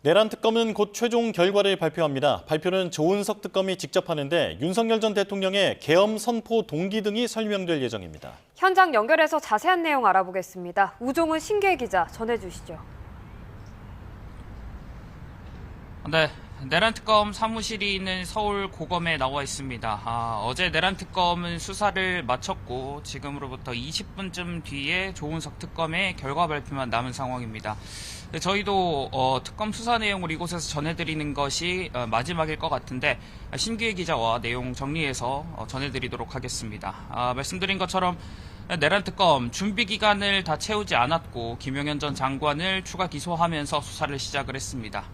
내란 특검은 곧 최종 결과를 발표합니다. 발표는 조은석 특검이 직접 하는데 윤석열 전 대통령의 계엄 선포 동기 등이 설명될 예정입니다. 현장 연결해서 자세한 내용 알아보겠습니다. 우종훈 신기의 기자 전해주시죠. 네, 내란특검 사무실이 있는 서울 고검에 나와 있습니다. 어제 내란특검은 수사를 마쳤고 지금으로부터 20분쯤 뒤에 조은석 특검의 결과 발표만 남은 상황입니다. 저희도 특검 수사 내용을 이곳에서 전해드리는 것이 마지막일 것 같은데 신기의 기자와 내용 정리해서 전해드리도록 하겠습니다. 말씀드린 것처럼 내란특검 준비 기간을 다 채우지 않았고 김용현 전 장관을 추가 기소하면서 수사를 시작을 했습니다.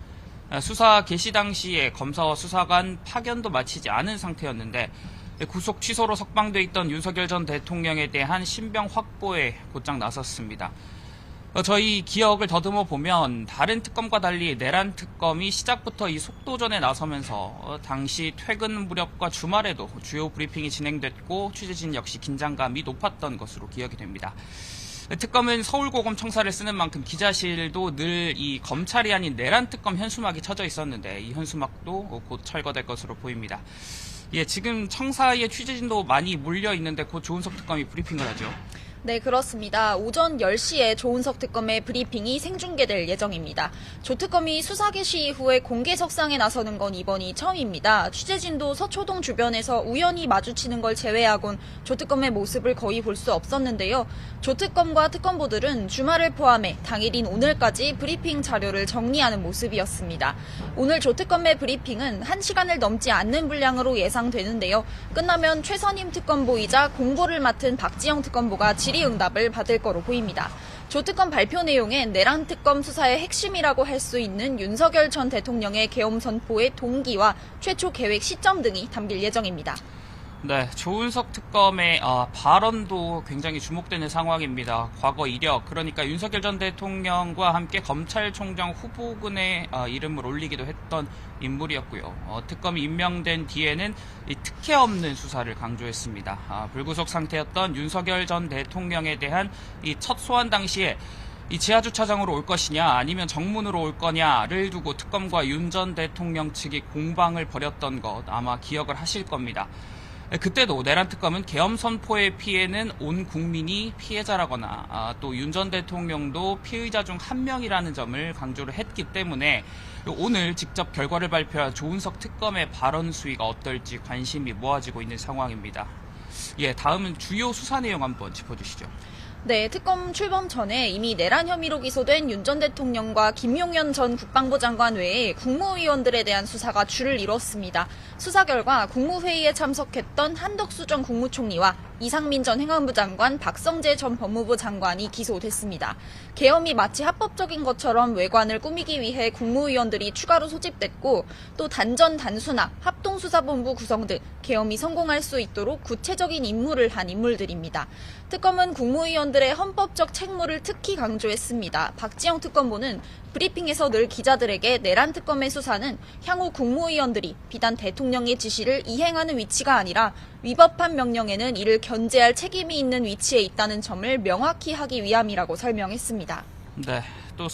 수사 개시 당시에 검사와 수사관 파견도 마치지 않은 상태였는데 구속 취소로 석방돼 있던 윤석열 전 대통령에 대한 신병 확보에 곧장 나섰습니다. 저희 기억을 더듬어 보면 다른 특검과 달리 내란 특검이 시작부터 이 속도전에 나서면서 당시 퇴근 무렵과 주말에도 주요 브리핑이 진행됐고 취재진 역시 긴장감이 높았던 것으로 기억이 됩니다. 특검은 서울고검 청사를 쓰는 만큼 기자실도 늘 이 검찰이 아닌 내란특검 현수막이 쳐져 있었는데 이 현수막도 곧 철거될 것으로 보입니다. 지금 청사에 취재진도 많이 몰려 있는데 곧 조은석 특검이 브리핑을 하죠. 네, 그렇습니다. 오전 10시에 조은석 특검의 브리핑이 생중계될 예정입니다. 조 특검이 수사 개시 이후에 공개석상에 나서는 건 이번이 처음입니다. 취재진도 서초동 주변에서 우연히 마주치는 걸 제외하곤 조 특검의 모습을 거의 볼 수 없었는데요. 조 특검과 특검보들은 주말을 포함해 당일인 오늘까지 브리핑 자료를 정리하는 모습이었습니다. 오늘 조 특검의 브리핑은 1시간을 넘지 않는 분량으로 예상되는데요. 끝나면 최선임 특검보이자 공보를 맡은 박지영 특검보가 질의응답을 받을 거로 보입니다. 조 특검 발표 내용엔 내란 특검 수사의 핵심이라고 할 수 있는 윤석열 전 대통령의 계엄 선포의 동기와 최초 계획 시점 등이 담길 예정입니다. 네, 조은석 특검의 발언도 굉장히 주목되는 상황입니다. 과거 이력, 그러니까 윤석열 전 대통령과 함께 검찰총장 후보군의 이름을 올리기도 했던 인물이었고요. 특검이 임명된 뒤에는 이 특혜 없는 수사를 강조했습니다. 불구속 상태였던 윤석열 전 대통령에 대한 이 첫 소환 당시에 이 지하주차장으로 올 것이냐 아니면 정문으로 올 거냐를 두고 특검과 윤 전 대통령 측이 공방을 벌였던 것 아마 기억을 하실 겁니다. 그때도 내란특검은 계엄 선포의 피해는 온 국민이 피해자라거나 또 윤 전 대통령도 피의자 중 한 명이라는 점을 강조를 했기 때문에 오늘 직접 결과를 발표한 조은석 특검의 발언 수위가 어떨지 관심이 모아지고 있는 상황입니다. 다음은 주요 수사 내용 한번 짚어주시죠. 네, 특검 출범 전에 이미 내란 혐의로 기소된 윤 전 대통령과 김용현 전 국방부 장관 외에 국무위원들에 대한 수사가 줄을 이뤘습니다. 수사 결과 국무회의에 참석했던 한덕수 전 국무총리와 이상민 전 행안부 장관, 박성재 전 법무부 장관이 기소됐습니다. 계엄이 마치 합법적인 것처럼 외관을 꾸미기 위해 국무위원들이 추가로 소집됐고 또 단전 단수나 합동수사본부 구성 등 계엄이 성공할 수 있도록 구체적인 임무를 한 인물들입니다. 특검은 국무위원들의 헌법적 책무를 특히 강조했습니다. 박지영 특검보는 브리핑에서 늘 기자들에게 내란 특검의 수사는 향후 국무위원들이 비단 대통령의 지시를 이행하는 위치가 아니라 위법한 명령에는 이를 견제할 책임이 있는 위치에 있다는 점을 명확히 하기 위함이라고 설명했습니다. 네, 또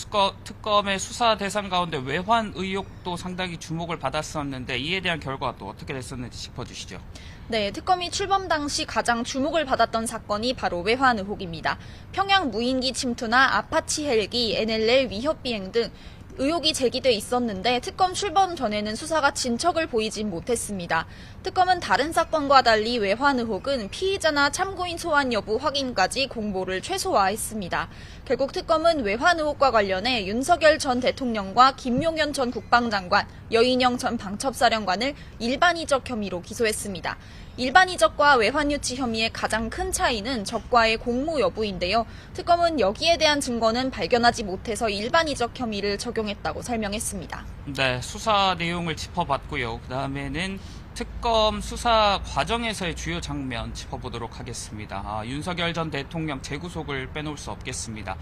특검의 수사 대상 가운데 외환 의혹도 상당히 주목을 받았었는데 이에 대한 결과가 또 어떻게 됐었는지 짚어주시죠. 네, 특검이 출범 당시 가장 주목을 받았던 사건이 바로 외환 의혹입니다. 평양 무인기 침투나 아파치 헬기, NLL 위협 비행 등 의혹이 제기돼 있었는데 특검 출범 전에는 수사가 진척을 보이진 못했습니다. 특검은 다른 사건과 달리 외환 의혹은 피의자나 참고인 소환 여부 확인까지 공보를 최소화했습니다. 결국 특검은 외환 의혹과 관련해 윤석열 전 대통령과 김용현 전 국방장관, 여인영 전 방첩사령관을 일반이적 혐의로 기소했습니다. 일반이적과 외환유치 혐의의 가장 큰 차이는 적과의 공모 여부인데요. 특검은 여기에 대한 증거는 발견하지 못해서 일반이적 혐의를 적용했다고 설명했습니다. 네, 수사 내용을 짚어봤고요. 그 다음에는 특검 수사 과정에서의 주요 장면 짚어보도록 하겠습니다. 윤석열 전 대통령 재구속을 빼놓을 수 없겠습니다.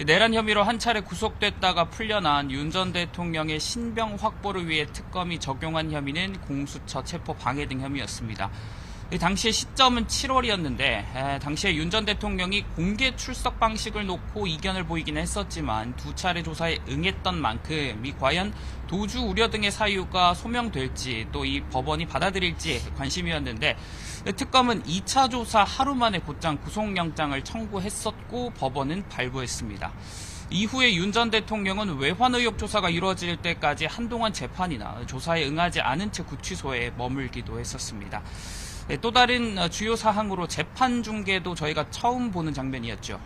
내란 혐의로 한 차례 구속됐다가 풀려난 윤 전 대통령의 신병 확보를 위해 특검이 적용한 혐의는 공수처 체포 방해 등 혐의였습니다. 당시의 시점은 7월이었는데 당시에 윤 전 대통령이 공개 출석 방식을 놓고 이견을 보이기는 했었지만 두 차례 조사에 응했던 만큼 이 과연 도주 우려 등의 사유가 소명될지 또 이 법원이 받아들일지 관심이었는데 특검은 2차 조사 하루 만에 곧장 구속영장을 청구했었고 법원은 발부했습니다. 이후에 윤 전 대통령은 외환 의혹 조사가 이루어질 때까지 한동안 재판이나 조사에 응하지 않은 채 구치소에 머물기도 했었습니다. 또 다른 주요 사항으로 재판 중계도 저희가 처음 보는 장면이었죠.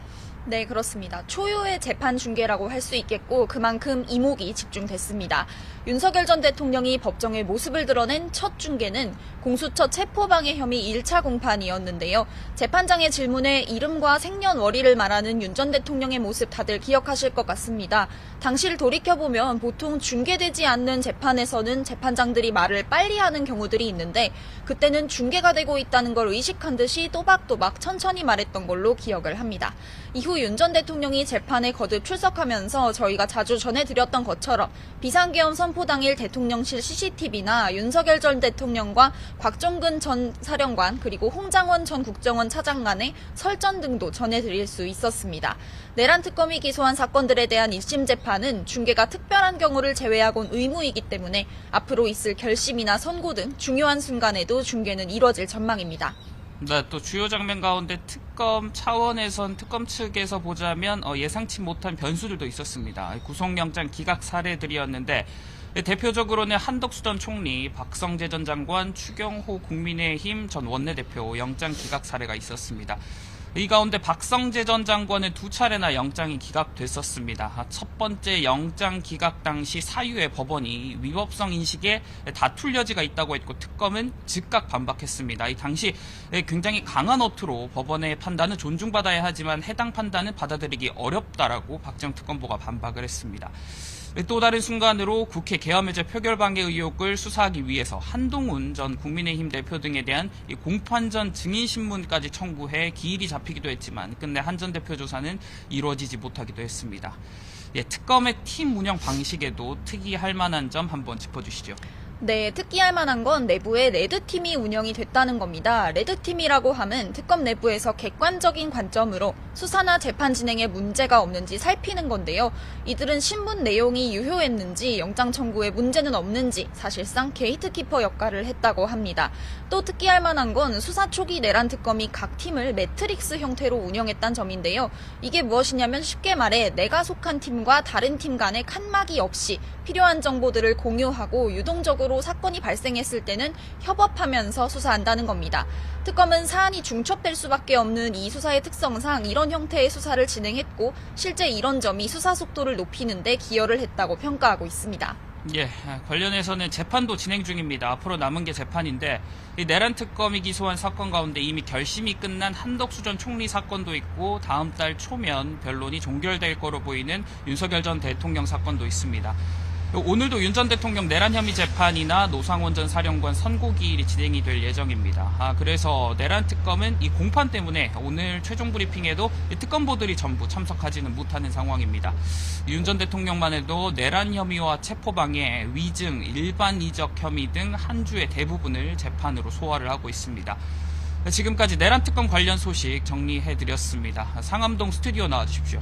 네, 그렇습니다. 초유의 재판 중계라고 할 수 있겠고 그만큼 이목이 집중됐습니다. 윤석열 전 대통령이 법정에 모습을 드러낸 첫 중계는 공수처 체포방해 혐의 1차 공판이었는데요. 재판장의 질문에 이름과 생년월일을 말하는 윤 전 대통령의 모습 다들 기억하실 것 같습니다. 당시를 돌이켜보면 보통 중계되지 않는 재판에서는 재판장들이 말을 빨리 하는 경우들이 있는데 그때는 중계가 되고 있다는 걸 의식한 듯이 또박또박 천천히 말했던 걸로 기억을 합니다. 이후 윤 전 대통령이 재판에 거듭 출석하면서 저희가 자주 전해드렸던 것처럼 비상계엄 선포 당일 대통령실 CCTV나 윤석열 전 대통령과 곽종근 전 사령관 그리고 홍장원 전 국정원 차장 간의 설전 등도 전해드릴 수 있었습니다. 내란 특검이 기소한 사건들에 대한 1심 재판은 중계가 특별한 경우를 제외하곤 의무이기 때문에 앞으로 있을 결심이나 선고 등 중요한 순간에도 중계는 이뤄질 전망입니다. 네, 또 주요 장면 가운데 특검 차원에선 특검 측에서 보자면 예상치 못한 변수들도 있었습니다. 구속영장 기각 사례들이었는데 대표적으로는 한덕수 전 총리, 박성재 전 장관, 추경호 국민의힘 전 원내대표 영장 기각 사례가 있었습니다. 이 가운데 박성재 전 장관은 두 차례나 영장이 기각됐었습니다. 첫 번째 영장 기각 당시 사유의 법원이 위법성 인식에 다툴 여지가 있다고 했고 특검은 즉각 반박했습니다. 이 당시 굉장히 강한 어투로 법원의 판단은 존중받아야 하지만 해당 판단은 받아들이기 어렵다라고 박정 특검보가 반박을 했습니다. 또 다른 순간으로 국회 계엄해제 표결 방해 의혹을 수사하기 위해서 한동훈 전 국민의힘 대표 등에 대한 공판 전 증인 신문까지 청구해 기일이 잡히기도 했지만 끝내 한 전 대표 조사는 이루어지지 못하기도 했습니다. 특검의 팀 운영 방식에도 특이할 만한 점 한번 짚어주시죠. 네, 특기할 만한 건 내부에 레드팀이 운영이 됐다는 겁니다. 레드팀이라고 하면 특검 내부에서 객관적인 관점으로 수사나 재판 진행에 문제가 없는지 살피는 건데요. 이들은 신문 내용이 유효했는지 영장 청구에 문제는 없는지 사실상 게이트키퍼 역할을 했다고 합니다. 또 특기할 만한 건 수사 초기 내란 특검이 각 팀을 매트릭스 형태로 운영했다는 점인데요. 이게 무엇이냐면 쉽게 말해 내가 속한 팀과 다른 팀 간의 칸막이 없이 필요한 정보들을 공유하고 유동적으로 사건이 발생했을 때는 협업하면서 수사한다는 겁니다. 특검은 사안이 중첩될 수밖에 없는 이 수사의 특성상 이런 형태의 수사를 진행했고 실제 이런 점이 수사 속도를 높이는 데 기여를 했다고 평가하고 있습니다. 관련해서는 재판도 진행 중입니다. 앞으로 남은 게 재판인데 이 내란 특검이 기소한 사건 가운데 이미 결심이 끝난 한덕수 전 총리 사건도 있고 다음 달 초면 변론이 종결될 거로 보이는 윤석열 전 대통령 사건도 있습니다. 오늘도 윤 전 대통령 내란 혐의 재판이나 노상원 전 사령관 선고기일이 진행이 될 예정입니다. 그래서 내란 특검은 이 공판 때문에 오늘 최종 브리핑에도 특검보들이 전부 참석하지는 못하는 상황입니다. 윤 전 대통령만 해도 내란 혐의와 체포방해, 위증, 일반 이적 혐의 등 한 주의 대부분을 재판으로 소화를 하고 있습니다. 지금까지 내란 특검 관련 소식 정리해드렸습니다. 상암동 스튜디오 나와주십시오.